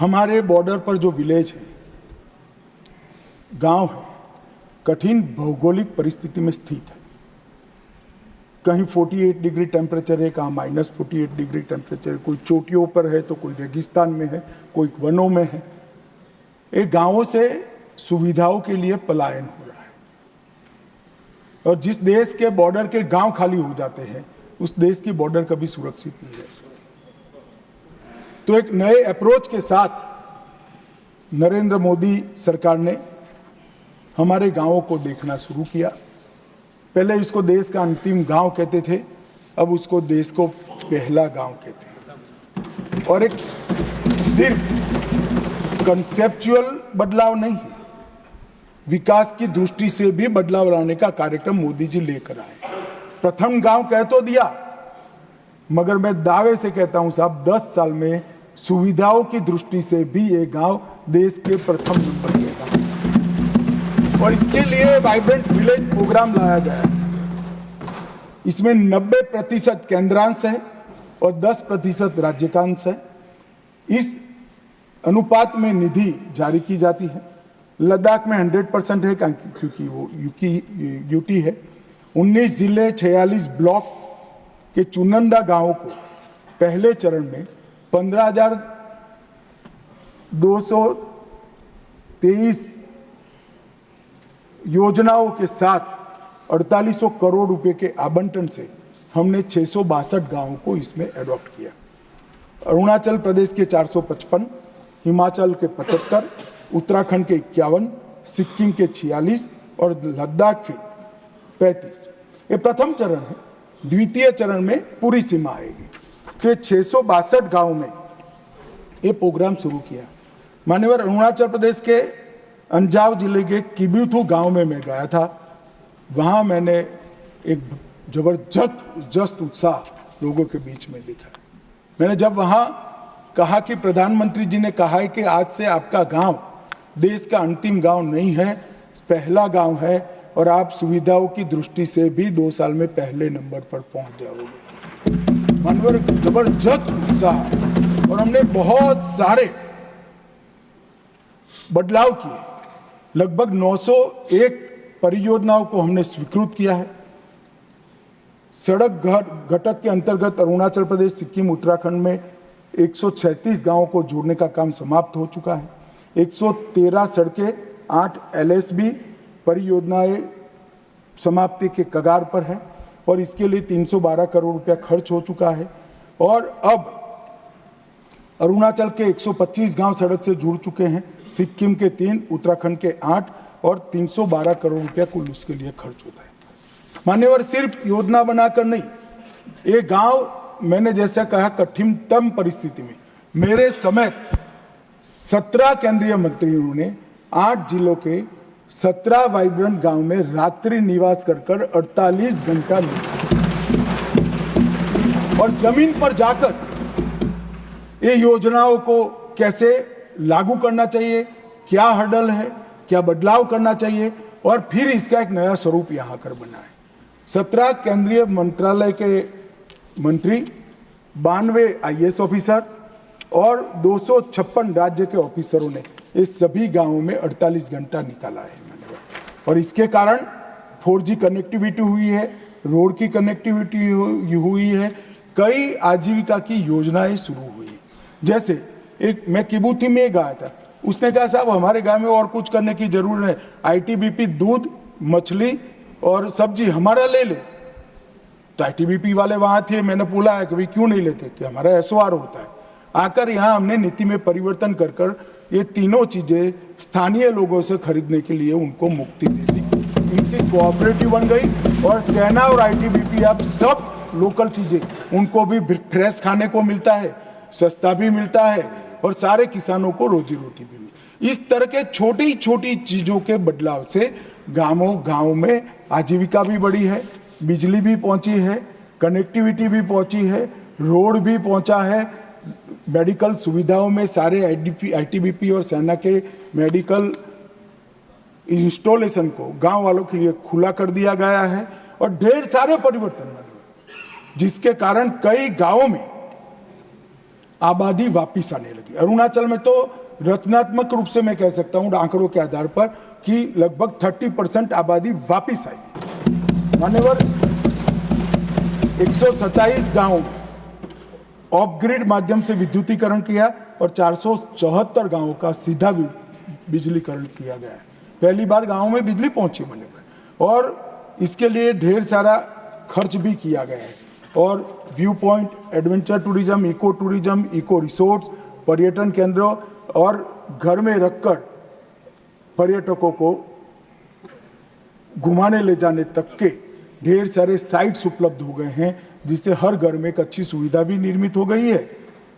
हमारे बॉर्डर पर जो विलेज है, गांव है, कठिन भौगोलिक परिस्थिति में स्थित है। कहीं 48 डिग्री टेम्परेचर है, कहाँ -48 डिग्री टेम्परेचर है, कोई चोटियों पर है तो कोई रेगिस्तान में है, कोई वनों में है। ये गांवों से सुविधाओं के लिए पलायन हो रहा है, और जिस देश के बॉर्डर के गांव खाली हो जाते हैं, उस देश की बॉर्डर कभी सुरक्षित नहीं रह सकती। तो एक नए अप्रोच के साथ नरेंद्र मोदी सरकार ने हमारे गांवों को देखना शुरू किया। पहले इसको देश का अंतिम गांव कहते थे, अब उसको देश को पहला गांव कहते हैं। और एक सिर्फ कंसेप्चुअल बदलाव नहीं है, विकास की दृष्टि से भी बदलाव लाने का कार्यक्रम मोदी जी लेकर आए। प्रथम गांव कह तो दिया, मगर मैं दावे से कहता हूं साहब, 10 साल में सुविधाओं की दृष्टि से भी ये गांव देश के प्रथम नंबर पे गांव। और इसके लिए वाइब्रेंट विलेज प्रोग्राम लाया गया है। इसमें 90% केंद्रांश है और 10% राज्य का अंश है। इस अनुपात में निधि जारी की जाती है। लद्दाख में 100% है, क्योंकि वो यूटी है। 19 जिले 46 ब्लॉक के चुनिंदा गांवों को पहले चरण में 15,223 योजनाओं के साथ 4800 करोड़ रुपए के आवंटन से हमने 662 गांवों को इसमें एडॉप्ट किया। अरुणाचल प्रदेश के 455, हिमाचल के 75, उत्तराखंड के 51, सिक्किम के 46 और लद्दाख के 35। ये प्रथम चरण है। द्वितीय चरण में पूरी सीमा आएगी। तो 662 गांव में ये प्रोग्राम शुरू किया। मान्यवर, अरुणाचल प्रदेश के अंजाव जिले के किब्यूथू गांव में मैं गया था। वहां मैंने एक जबरदस्त उत्साह लोगों के बीच में देखा। मैंने जब वहां कहा कि प्रधानमंत्री जी ने कहा है कि आज से आपका गांव देश का अंतिम गांव नहीं है, पहला गांव है, और आप सुविधाओं की दृष्टि से भी 2 साल में पहले नंबर पर पहुंच जाओगे। मानवर, जबरदस्त उत्साह। और हमने बहुत सारे बदलाव किए। लगभग 901 परियोजनाओं को हमने स्वीकृत किया है। सड़क घटक के अंतर्गत अरुणाचल प्रदेश, सिक्किम, उत्तराखंड में 136 गांवों को जोड़ने का काम समाप्त हो चुका है। 113 सड़कें, 8 LSB परियोजनाएं समाप्ति के कगार पर है, और इसके लिए 312 करोड़ रुपया खर्च हो चुका है। और अब अरुणाचल के 125 गांव सड़क से जुड़ चुके हैं, सिक्किम के 3, उत्तराखंड के 8, और 312 करोड़ रुपया कुल उसके लिए खर्च होता है। मान्यवर, सिर्फ योजना बनाकर नहीं, ये गांव, मैंने जैसा कहा, कठिनतम परिस्थिति में मेरे समेत 17 केंद्रीय मंत्रियों ने 8 जिलों के 17 वाइब्रेंट गांव में रात्रि निवास कर 48 घंटा और जमीन पर जाकर ये योजनाओं को कैसे लागू करना चाहिए, क्या हर्डल है, क्या बदलाव करना चाहिए, और फिर इसका एक नया स्वरूप यहां कर बना है। 17 केंद्रीय मंत्रालय के मंत्री, 92 IAS ऑफिसर और 256 राज्य के ऑफिसरों ने इस सभी गांवों में 48 घंटा निकाला है। और इसके कारण 4G कनेक्टिविटी हुई है, रोड की कनेक्टिविटी हुई है, कई आजीविका की योजनाएं शुरू हुई है। जैसे एक, मैं किबूथी में गया था, उसने कहा साहब हमारे गांव में और कुछ करने की जरूरत है, ITBP दूध, मछली और सब्जी हमारा ले ले। तो ITBP वाले वहां थे, मैंने बोला है कि क्यों नहीं लेते, कि हमारा SOR होता है। आकर यहाँ हमने नीति में परिवर्तन कर ये तीनों चीजें स्थानीय लोगों से खरीदने के लिए उनको मुक्ति दे दी। इनकी कोऑपरेटिव बन गई, और सेना और ITBP अब सब लोकल चीजें, उनको भी फ्रेश खाने को मिलता है, सस्ता भी मिलता है, और सारे किसानों को रोजी रोटी भी मिलती। इस तरह के छोटी छोटी चीजों के बदलाव से गांव में आजीविका भी बढ़ी है, बिजली भी पहुंची है, कनेक्टिविटी भी पहुंची है, रोड भी पहुंचा है, मेडिकल सुविधाओं में सारे ITBP और सेना के मेडिकल इंस्टॉलेशन को गांव वालों के लिए खुला कर दिया गया है, और ढेर सारे परिवर्तन, जिसके कारण कई गांवों में आबादी वापिस आने लगी। अरुणाचल में तो रचनात्मक रूप से मैं कह सकता हूं आंकड़ों के आधार पर कि लगभग 30% आबादी वापिस आई। मान्यवर 127 गांव ऑफ ग्रिड माध्यम से विद्युतीकरण किया और 474 गांवों का सीधा बिजलीकरण किया गया है। पहली बार गांव में बिजली पहुंची मान्यवर, और इसके लिए ढेर सारा खर्च भी किया गया है। और view point, adventure tourism, eco resorts, पर्यटन केंद्रों और घर में रखकर पर्यटकों को घुमाने ले जाने तक के ढेर सारे साइट्स उपलब्ध हो गए हैं, जिससे हर घर में एक अच्छी सुविधा भी निर्मित हो गई है।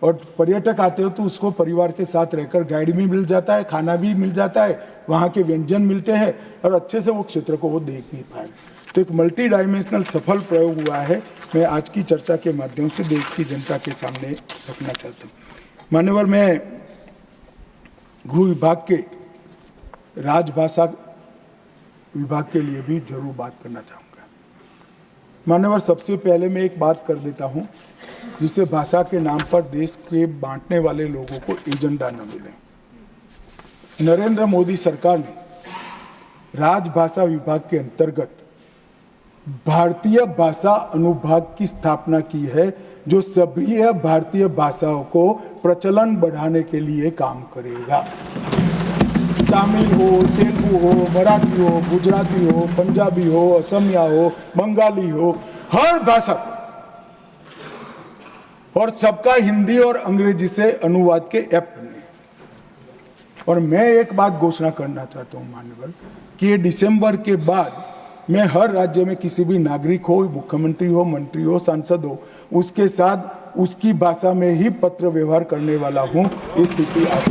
और पर्यटक आते हो तो उसको परिवार के साथ रहकर गाइड भी मिल जाता है, खाना भी मिल जाता है, वहाँ के व्यंजन मिलते हैं और अच्छे से वो क्षेत्र को वो देख नहीं पाए। तो एक मल्टी डायमेंशनल सफल प्रयोग हुआ है, मैं आज की चर्चा के माध्यम से देश की जनता के सामने रखना चाहता हूँ। मान्यवर, मैं गृह विभाग के राजभाषा विभाग के लिए भी जरूर बात करना चाहूँगा। मान्यवर, सबसे पहले मैं एक बात कर देता हूँ जिससे भाषा के नाम पर देश के बांटने वाले लोगों को एजेंडा न मिले। नरेंद्र मोदी सरकार ने राजभाषा विभाग के अंतर्गत भारतीय भाषा अनुभाग की स्थापना की है, जो सभी भारतीय भाषाओं को प्रचलन बढ़ाने के लिए काम करेगा। तमिल हो, तेलुगु हो, मराठी हो, गुजराती हो, पंजाबी हो, असमिया हो, बंगाली हो, हर भाषा और सबका हिंदी और अंग्रेजी से अनुवाद के ऐप बने। और मैं एक बात घोषणा करना चाहता हूं मान्यवर कि ये दिसंबर के बाद मैं हर राज्य में किसी भी नागरिक हो, मुख्यमंत्री हो, मंत्री हो, सांसद हो, उसके साथ उसकी भाषा में ही पत्र व्यवहार करने वाला हूं। इस स्थिति आप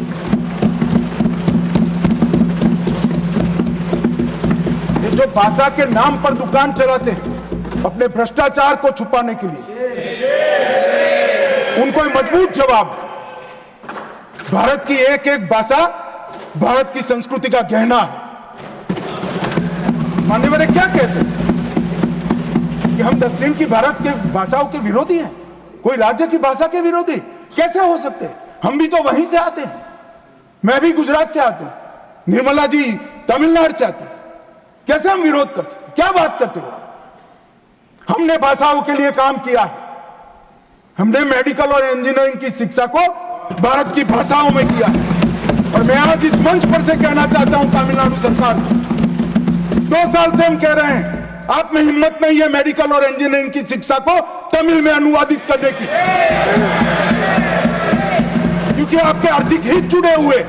ये जो भाषा के नाम पर दुकान चलाते हैं अपने भ्रष्टाचार को छुपाने के लिए, उनको मजबूत जवाब है। भारत की एक एक भाषा भारत की संस्कृति का गहना है। मान्यवर क्या कहते हैं कि हम दक्षिण की भारत के भाषाओं के विरोधी हैं, कोई राज्य की भाषा के विरोधी कैसे हो सकते हैं? हम भी तो वहीं से आते हैं। मैं भी गुजरात से आता हूं, निर्मला जी तमिलनाडु से आते हैं। कैसे हम विरोध कर सकते? क्या बात करते हो? हमने भाषाओं के लिए काम किया है। हमने मेडिकल और इंजीनियरिंग की शिक्षा को भारत की भाषाओं में किया है। और मैं आज इस मंच पर से कहना चाहता हूं तमिलनाडु सरकार को, 2 साल से हम कह रहे हैं आप में हिम्मत नहीं है मेडिकल और इंजीनियरिंग की शिक्षा को तमिल में अनुवादित करने की, क्योंकि आपके आर्थिक हित जुड़े हुए,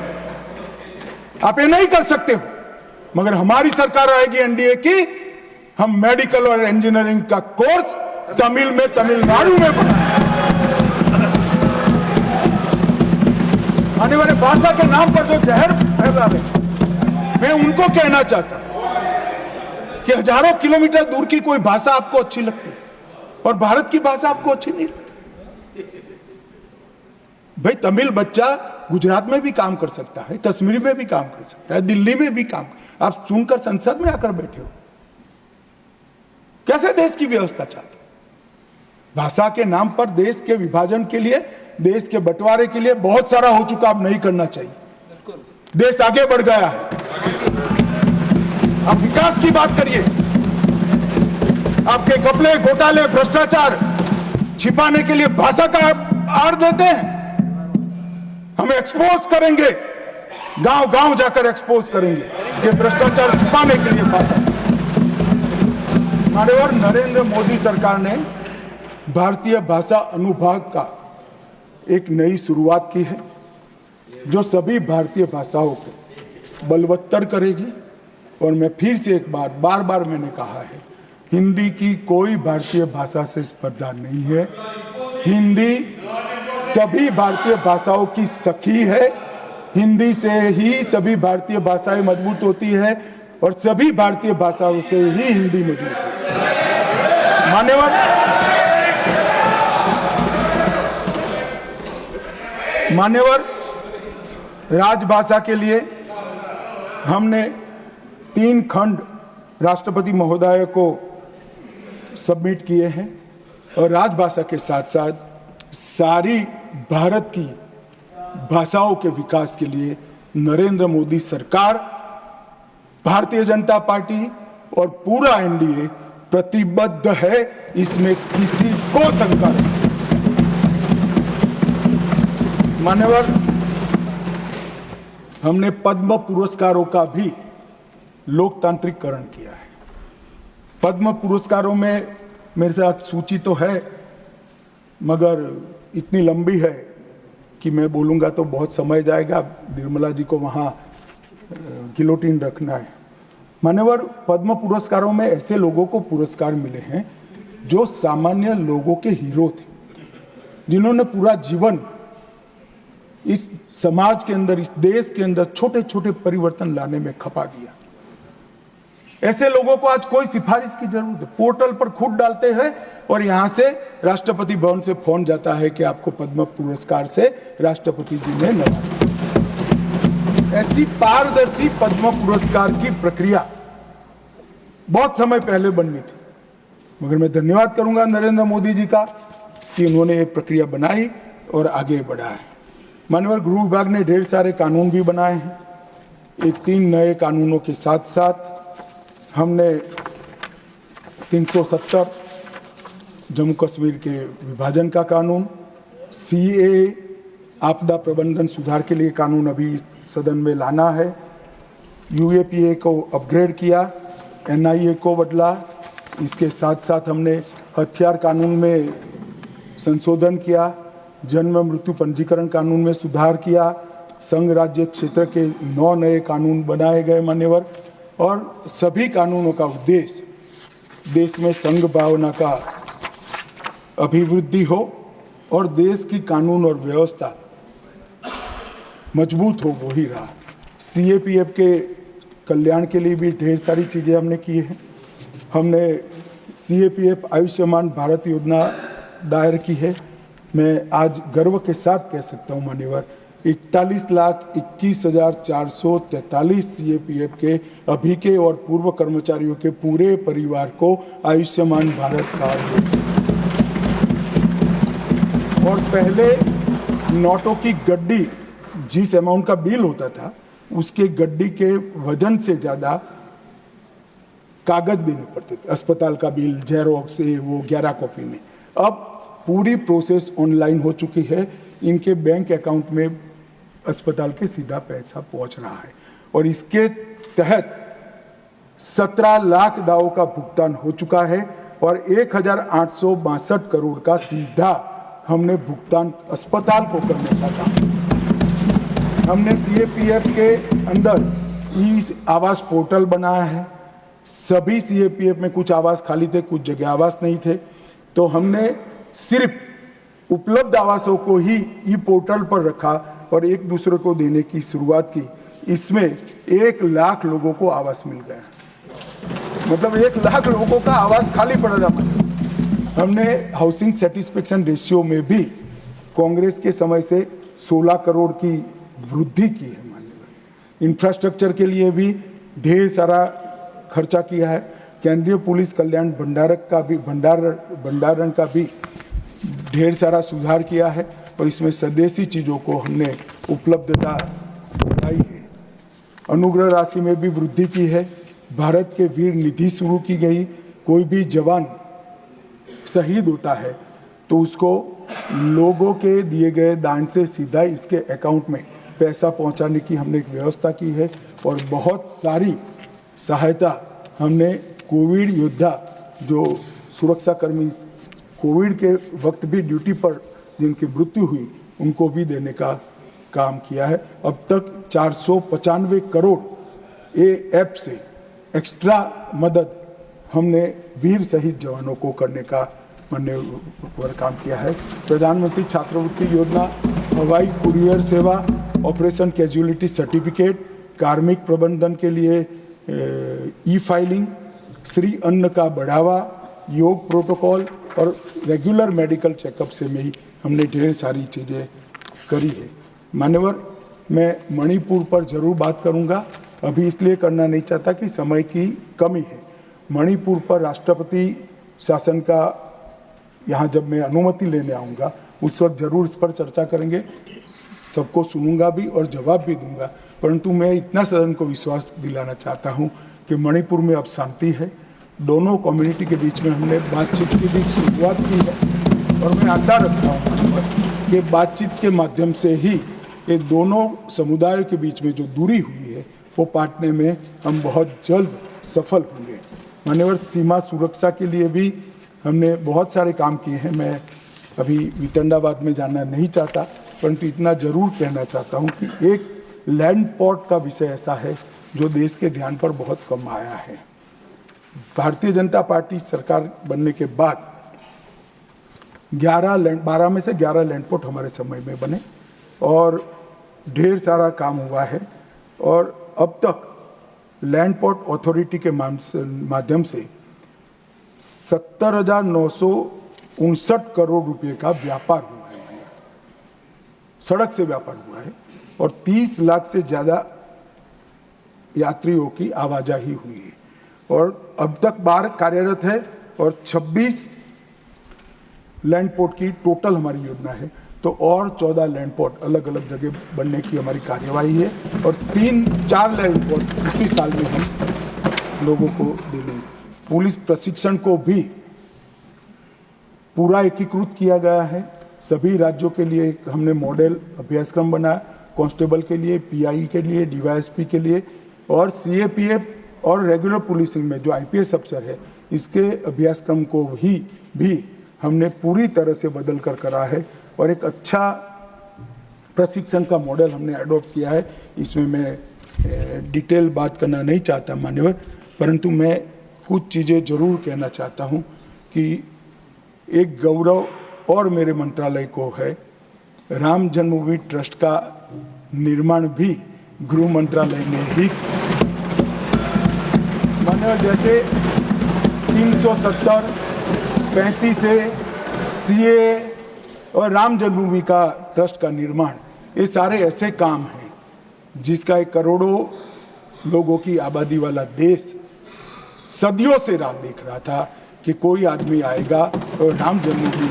आप ये नहीं कर सकते हो। मगर हमारी सरकार आएगी एनडीए की, हम मेडिकल और इंजीनियरिंग का कोर्स तमिल में तमिलनाडु में बनाए। आने वाले भाषा के नाम पर जो जहर फैला रहे, मैं उनको कहना चाहता हूं कि हजारों किलोमीटर दूर की कोई भाषा आपको अच्छी लगती है और भारत की भाषा आपको अच्छी नहीं लगती। भाई तमिल बच्चा गुजरात में भी काम कर सकता है, कश्मीर में भी काम कर सकता है, दिल्ली में भी काम, आप चुनकर संसद में आकर बैठे हो। कैसे देश की व्यवस्था चाहते? भाषा के नाम पर देश के विभाजन के लिए, देश के बंटवारे के लिए बहुत सारा हो चुका, अब नहीं करना चाहिए। देश आगे बढ़ गया है, आप विकास की बात करिए। आपके घपले, घोटाले, भ्रष्टाचार छिपाने के लिए भाषा का आड़ देते हैं। हम एक्सपोज करेंगे, गांव गांव जाकर एक्सपोज करेंगे ये भ्रष्टाचार छुपाने के लिए भाषा। माननीय नरेंद्र मोदी सरकार ने भारतीय भाषा अनुभाग का एक नई शुरुआत की है, जो सभी भारतीय भाषाओं को बलवत्तर करेगी। और मैं फिर से एक बार बार मैंने कहा है, हिंदी की कोई भारतीय भाषा से स्पर्धा नहीं है। हिंदी सभी भारतीय भाषाओं की सखी है। हिंदी से ही सभी भारतीय भाषाएं मजबूत होती है और सभी भारतीय भाषाओं से ही हिंदी मजबूत होती है। मान्यवर, राजभाषा के लिए हमने 3 खंड राष्ट्रपति महोदय को सबमिट किए हैं और राजभाषा के साथ साथ सारी भारत की भाषाओं के विकास के लिए नरेंद्र मोदी सरकार, भारतीय जनता पार्टी और पूरा एनडीए प्रतिबद्ध है, इसमें किसी को शंका नहीं। मान्यवर, हमने पद्म पुरस्कारों का भी लोकतांत्रिकरण किया है। पद्म पुरस्कारों में मेरे साथ सूची तो है, मगर इतनी लंबी है कि मैं बोलूंगा तो बहुत समय जाएगा। निर्मला जी को वहां गिलोटिन रखना है। मान्यवर, पद्म पुरस्कारों में ऐसे लोगों को पुरस्कार मिले हैं जो सामान्य लोगों के हीरो थे, जिन्होंने पूरा जीवन इस समाज के अंदर, इस देश के अंदर छोटे छोटे परिवर्तन लाने में खपा दिया। ऐसे लोगों को आज कोई सिफारिश की जरूरत है, पोर्टल पर खुद डालते हैं और यहां से राष्ट्रपति भवन से फोन जाता है कि आपको पद्म पुरस्कार से राष्ट्रपति जी ने नवाजा। ऐसी पारदर्शी पद्म पुरस्कार की प्रक्रिया बहुत समय पहले बननी थी, मगर मैं धन्यवाद करूंगा नरेंद्र मोदी जी का कि उन्होंने ये प्रक्रिया बनाई और आगे बढ़ा है। माननीय गृह विभाग ने ढेर सारे कानून भी बनाए हैं। ये 3 नए कानूनों के साथ साथ हमने 370 जम्मू कश्मीर के विभाजन का कानून, सीएए आपदा प्रबंधन सुधार के लिए कानून अभी सदन में लाना है, यूएपीए को अपग्रेड किया, एनआईए को बदला। इसके साथ साथ हमने हथियार कानून में संशोधन किया, जन्म मृत्यु पंजीकरण कानून में सुधार किया, संघ राज्य क्षेत्र के 9 नए कानून बनाए गए मान्यवर। और सभी कानूनों का उद्देश्य देश में संघ भावना का अभिवृद्धि हो और देश की कानून और व्यवस्था मजबूत हो, वो ही रहा। सीएपीएफ के कल्याण के लिए भी ढेर सारी चीज़ें हमने की हैं। हमने सीएपीएफ आयुष्मान भारत योजना दायर की है। मैं आज गर्व के साथ कह सकता हूँ मान्यवर, 41,21,443 सीएपीएफ के अभी के और पूर्व कर्मचारियों के पूरे परिवार को आयुष्मान भारत कार्ड, और पहले नोटों की गड्डी जिस अमाउंट का बिल होता था उसके गड्डी के वजन से ज्यादा कागज देने पड़ते थे। अस्पताल का बिल, जेरोक्स, वो 11 कॉपी में। अब पूरी प्रोसेस ऑनलाइन हो चुकी है। इनके बैंक अकाउंट में अस्पताल के सीधा पैसा पहुंच रहा है और इसके तहत 17 लाख दावों का भुगतान हो चुका है और 1,862 करोड़ का सीधा हमने भुगतान अस्पताल को करने का काम। हमने सीएपीएफ के अंदर ई आवास पोर्टल बनाया है। सभी सीएपीएफ में कुछ आवास खाली थे, कुछ जगह आवास नहीं थे, तो हमने सिर्फ उपलब्ध आवासों को ही ई पोर्टल पर रखा और एक दूसरे को देने की शुरुआत की। इसमें 1 लाख लोगों को आवास मिल गया, मतलब 1 लाख लोगों का आवास खाली पड़ा था। हमने हाउसिंग सेटिस्फेक्शन रेशियो में भी कांग्रेस के समय से 16 करोड़ की वृद्धि की है। माननीय इंफ्रास्ट्रक्चर के लिए भी ढेर सारा खर्चा किया है। केंद्रीय पुलिस कल्याण भंडारण का भी ढेर सारा सुधार किया है और इसमें स्वदेशी चीज़ों को हमने उपलब्धता बढ़ाई है। अनुग्रह राशि में भी वृद्धि की है। भारत के वीर निधि शुरू की गई। कोई भी जवान शहीद होता है तो उसको लोगों के दिए गए दान से सीधा इसके अकाउंट में पैसा पहुंचाने की हमने एक व्यवस्था की है और बहुत सारी सहायता हमने कोविड योद्धा, जो सुरक्षाकर्मी कोविड के वक्त भी ड्यूटी पर जिनकी मृत्यु हुई, उनको भी देने का काम किया है। अब तक 495 करोड़ ऐप से एक्स्ट्रा मदद हमने वीर शहीद जवानों को करने का पर काम किया है। प्रधानमंत्री छात्रवृत्ति योजना, हवाई कुरियर सेवा, ऑपरेशन कैजुअलिटी सर्टिफिकेट, कार्मिक प्रबंधन के लिए ई फाइलिंग, श्री अन्न का बढ़ावा, योग प्रोटोकॉल और रेगुलर मेडिकल चेकअप से में ही हमने ढेर सारी चीज़ें करी है। मान्यवर, मैं मणिपुर पर जरूर बात करूंगा, अभी इसलिए करना नहीं चाहता कि समय की कमी है। मणिपुर पर राष्ट्रपति शासन का यहाँ जब मैं अनुमति लेने आऊँगा उस वक्त जरूर इस पर चर्चा करेंगे, सबको सुनूंगा भी और जवाब भी दूंगा। परंतु मैं इतना सदन को विश्वास दिलाना चाहता हूं कि मणिपुर में अब शांति है। दोनों कम्युनिटी के बीच में हमने बातचीत की भी शुरुआत की है और मैं आशा रखता हूँ कि बातचीत के माध्यम से ही ये दोनों समुदायों के बीच में जो दूरी हुई है वो पाटने में हम बहुत जल्द सफल होंगे। मान्यवर, सीमा सुरक्षा के लिए भी हमने बहुत सारे काम किए हैं। मैं अभी वितंडाबाद में जाना नहीं चाहता, परंतु इतना जरूर कहना चाहता हूं कि एक लैंड पोर्ट का विषय ऐसा है जो देश के ध्यान पर बहुत कम आया है। भारतीय जनता पार्टी सरकार बनने के बाद 12 में से 11 लैंड पोर्ट हमारे समय में बने और ढेर सारा काम हुआ है। और अब तक लैंड पोर्ट अथॉरिटी के माध्यम से 70,959 करोड़ रुपए का व्यापार हुआ है, सड़क से व्यापार हुआ है और 30 लाख से ज्यादा यात्रियों की आवाजाही हुई है और अब तक 12 कार्यरत है और 26 लैंड पोर्ट की टोटल हमारी योजना है। तो और 14 लैंड पोर्ट अलग अलग जगह बनने की हमारी कार्यवाही है और 3-4 लैंड पोर्ट इसी साल में हम लोगों को दे देंगे। पुलिस प्रशिक्षण को भी पूरा एकीकृत किया गया है। सभी राज्यों के लिए हमने मॉडल अभ्यासक्रम बनाया, कांस्टेबल के लिए, पीआई के लिए, डीवाईएसपी के लिए और सीएपीएफ और रेगुलर पुलिसिंग में जो आईपीएस अफसर है इसके अभ्यासक्रम को भी हमने पूरी तरह से बदल कर करा है और एक अच्छा प्रशिक्षण का मॉडल हमने अडॉप्ट किया है। इसमें मैं डिटेल बात करना नहीं चाहता मान्यवर, परंतु मैं कुछ चीज़ें जरूर कहना चाहता हूं कि एक गौरव और मेरे मंत्रालय को है, राम जन्मभूमि ट्रस्ट का निर्माण भी गृह मंत्रालय ने ही मान्यवर, जैसे 370, 35 सीए और राम जन्मभूमि का ट्रस्ट का निर्माण, ये सारे ऐसे काम हैं जिसका एक करोड़ों लोगों की आबादी वाला देश सदियों से राह देख रहा था कि कोई आदमी आएगा और राम जन्मभूमि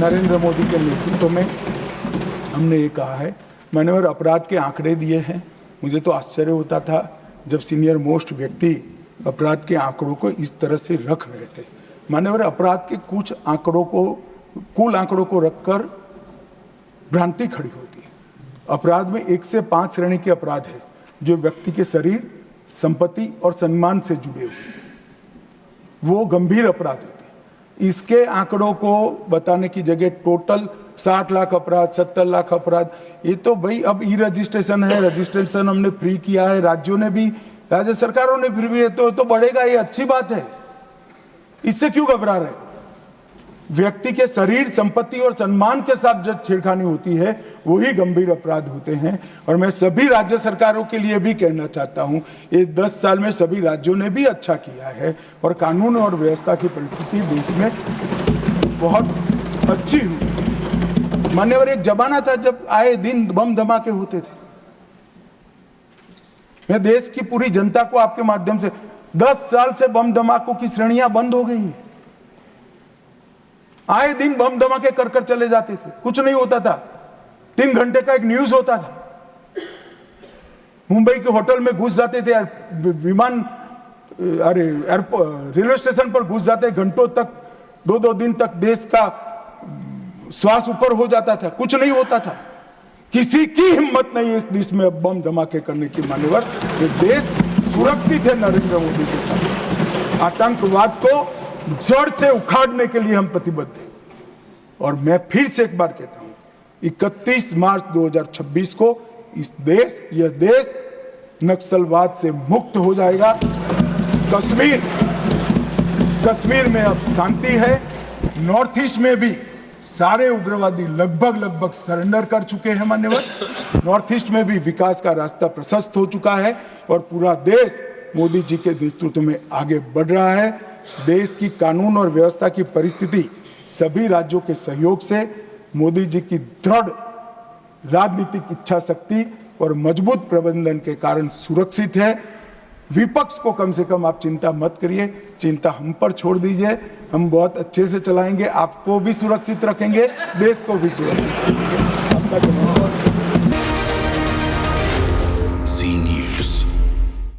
नरेंद्र मोदी के नेतृत्व में हमने ये कहा है। मान्यवर, अपराध के आंकड़े दिए हैं। मुझे तो आश्चर्य होता था जब सीनियर मोस्ट व्यक्ति अपराध के आंकड़ों को इस तरह से रख रहे थे। मान्यवर, अपराध के कुछ आंकड़ों को, कुल आंकड़ों को रखकर भ्रांति खड़ी होती है। अपराध में 1 से 5 श्रेणी के अपराध है जो व्यक्ति के शरीर, संपत्ति और सम्मान से जुड़े हुए हैं, वो गंभीर अपराध होते हैं। इसके आंकड़ों को बताने की जगह टोटल 60 लाख अपराध, 70 लाख अपराध, ये तो भाई अब ई रजिस्ट्रेशन है, रजिस्ट्रेशन हमने फ्री किया है, राज्यों ने भी, राज्य सरकारों ने फ्री किया, तो बढ़ेगा, ये अच्छी बात है। इससे क्यों घबरा रहे? व्यक्ति के शरीर, संपत्ति और सम्मान के साथ जब छेड़खानी होती है वही गंभीर अपराध होते हैं। और मैं सभी राज्य सरकारों के लिए भी कहना चाहता हूं, ये 10 साल में सभी राज्यों ने भी अच्छा किया है और कानून और व्यवस्था की परिस्थिति देश में बहुत अच्छी हुई। मान्यवर, एक जमाना था जब आए दिन बम धमाके होते थे। मैं देश की पूरी जनता को आपके माध्यम से, 10 साल से बम धमाकों की श्रेणियां बंद हो गई है। आए दिन बम धमाके कर कर चले जाते थे, कुछ नहीं होता था। 3 घंटे का एक न्यूज होता था। मुंबई के होटल में घुस जाते थे, विमान, अरे रेलवे स्टेशन पर घुस जाते, घंटों तक, 2-2 दिन तक देश का श्वास ऊपर हो जाता था, कुछ नहीं होता था। किसी की हिम्मत नहीं है इस देश में बम धमाके करने की। मान्यवर, ये देश सुरक्षित है नरेंद्र मोदी के साथ। आतंकवाद को जड़ से उखाड़ने के लिए हम प्रतिबद्ध हैं। और मैं फिर से एक बार कहता हूं, 31 मार्च 2026 को यह देश नक्सलवाद से मुक्त हो जाएगा। कश्मीर में अब शांति है। नॉर्थ ईस्ट में भी सारे उग्रवादी लगभग सरेंडर कर चुके हैं। मान्यवर, नॉर्थ ईस्ट में भी विकास का रास्ता प्रशस्त हो चुका है और पूरा देश मोदी जी के नेतृत्व में आगे बढ़ रहा है। देश की कानून और व्यवस्था की परिस्थिति सभी राज्यों के सहयोग से, मोदी जी की दृढ़ राजनीतिक इच्छा शक्ति और मजबूत प्रबंधन के कारण सुरक्षित है। विपक्ष को कम से कम आप चिंता मत करिए, चिंता हम पर छोड़ दीजिए, हम बहुत अच्छे से चलाएंगे, आपको भी सुरक्षित रखेंगे, देश को भी सुरक्षित रखेंगे। आपका धन्यवाद।